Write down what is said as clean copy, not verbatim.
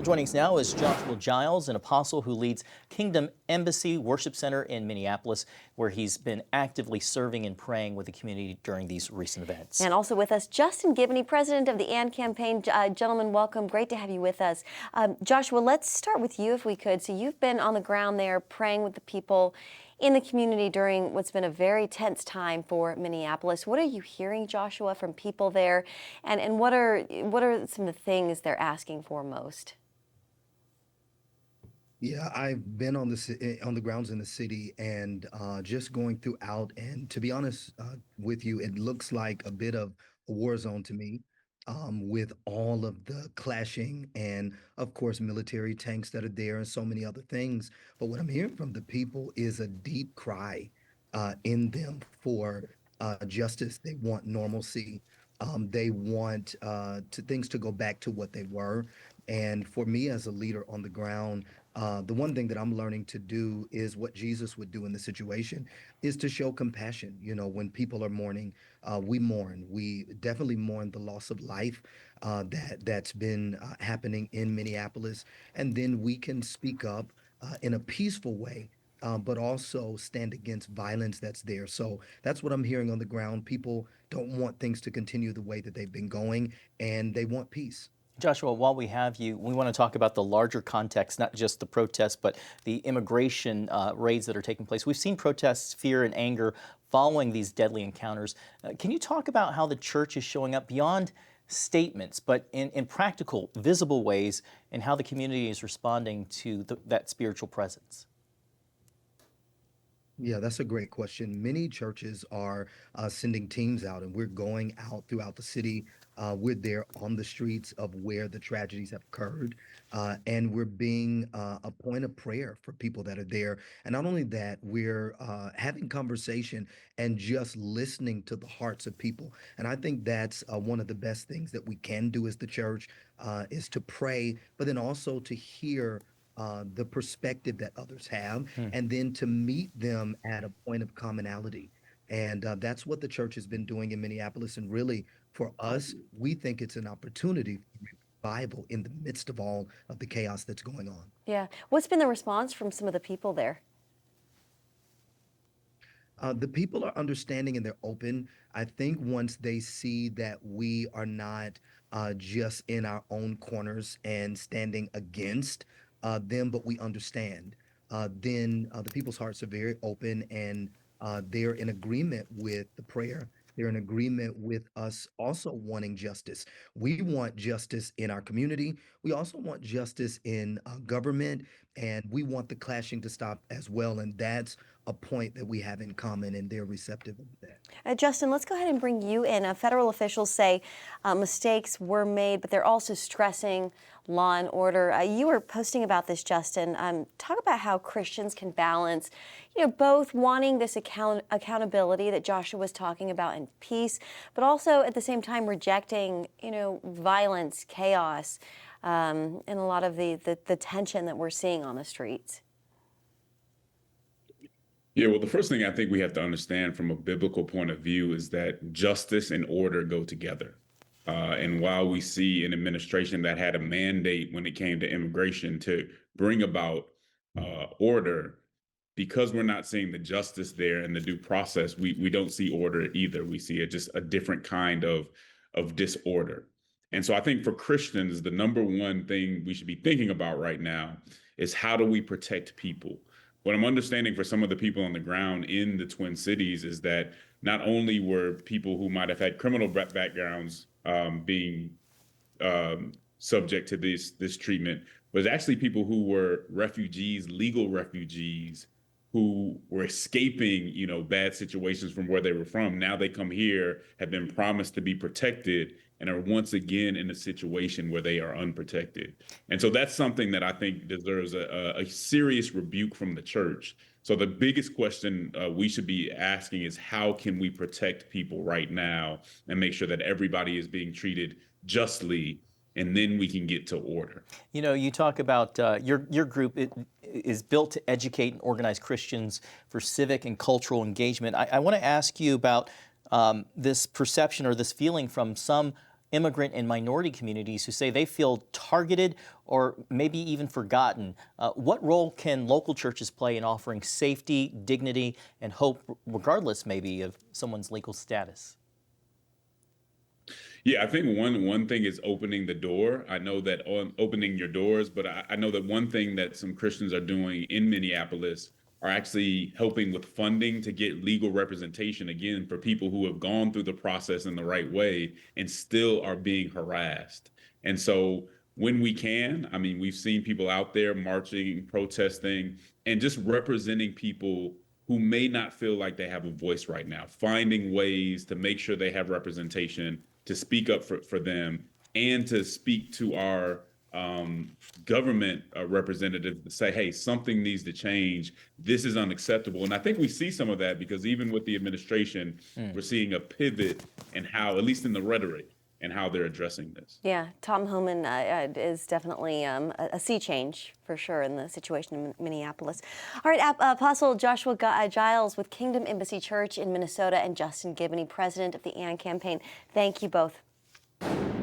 Joining us now is Joshua Giles, an apostle who leads Kingdom Embassy Worship Center in Minneapolis, where he's been actively serving and praying with the community during these recent events. And also with us, Justin Giboney, president of the AND campaign. Gentlemen, welcome. Great to have you with us. Joshua, let's start with you if we could. So you've been on the ground there praying with the people in the community during what's been a very tense time for Minneapolis. What are you hearing, Joshua, from people there? And what are some of the things they're asking for most? Yeah, I've been on the grounds in the city and just going throughout. And to be honest with you, it looks like a bit of a war zone to me, with all of the clashing and, of course, military tanks that are there and so many other things. But what I'm hearing from the people is a deep cry in them for justice. They want normalcy. They want things to go back to what they were. And for me as a leader on the ground, the one thing that I'm learning to do is what Jesus would do in the situation is to show compassion. You know, when people are mourning, we mourn. We definitely mourn the loss of life that's been happening in Minneapolis. And then we can speak up in a peaceful way. But also stand against violence that's there. So that's what I'm hearing on the ground. People don't want things to continue the way that they've been going, and they want peace. Joshua, while we have you, we want to talk about the larger context, not just the protests, but the immigration raids that are taking place. We've seen protests, fear, and anger following these deadly encounters. Can you talk about how the church is showing up beyond statements, but in practical, visible ways, and how the community is responding to that spiritual presence? Yeah, that's a great question. Many churches are sending teams out, and we're going out throughout the city. We're there on the streets of where the tragedies have occurred, and we're being a point of prayer for people that are there. And not only that, we're having conversation and just listening to the hearts of people. And I think that's one of the best things that we can do as the church, is to pray, but then also to hear the perspective that others have, and then to meet them at a point of commonality. And that's what the church has been doing in Minneapolis. And really, for us, we think it's an opportunity for revival in the midst of all of the chaos that's going on. Yeah. What's been the response from some of the people there? The people are understanding and they're open. I think once they see that we are not just in our own corners and standing against them, but we understand, then the people's hearts are very open, and they're in agreement with the prayer. They're in agreement with us also wanting justice. We want justice in our community. We also want justice in government, and we want the clashing to stop as well. And that's a point that we have in common, and they're receptive of that. Justin, let's go ahead and bring you in. Federal officials say mistakes were made, but they're also stressing law and order. You were posting about this, Justin. Talk about how Christians can balance, both wanting this accountability that Joshua was talking about and peace, but also at the same time rejecting, violence, chaos, and a lot of the tension that we're seeing on the streets. Yeah, well, the first thing I think we have to understand from a biblical point of view is that justice and order go together. And while we see an administration that had a mandate when it came to immigration to bring about order, because we're not seeing the justice there and the due process, we don't see order either. We see just a different kind of disorder. And so I think for Christians, the number one thing we should be thinking about right now is how do we protect people? What I'm understanding for some of the people on the ground in the Twin Cities is that not only were people who might have had criminal backgrounds being subject to this treatment, but it's actually people who were refugees, legal refugees, who were escaping, bad situations from where they were from. Now they come here, have been promised to be protected, and are once again in a situation where they are unprotected. And so that's something that I think deserves a serious rebuke from the church. So the biggest question we should be asking is, how can we protect people right now and make sure that everybody is being treated justly, and then we can get to order? You talk about your group is built to educate and organize Christians for civic and cultural engagement. I want to ask you about this perception or this feeling from some immigrant and minority communities who say they feel targeted or maybe even forgotten. What role can local churches play in offering safety, dignity, and hope, regardless maybe of someone's legal status? Yeah, I think one thing is opening the door. I know that on opening your doors, but I know that one thing that some Christians are doing in Minneapolis are actually helping with funding to get legal representation again for people who have gone through the process in the right way and still are being harassed. And so when we can, I mean, we've seen people out there marching, protesting, and just representing people who may not feel like they have a voice right now, finding ways to make sure they have representation, to speak up for them, and to speak to our government representatives to say, hey, something needs to change. This is unacceptable. And I think we see some of that because even with the administration, we're seeing a pivot in how, at least in the rhetoric, and how they're addressing this. Yeah, Tom Homan is definitely a sea change for sure in the situation in Minneapolis. All right, Apostle Joshua Giles with Kingdom Embassy Church in Minnesota and Justin Giboney, president of the AND campaign. Thank you both.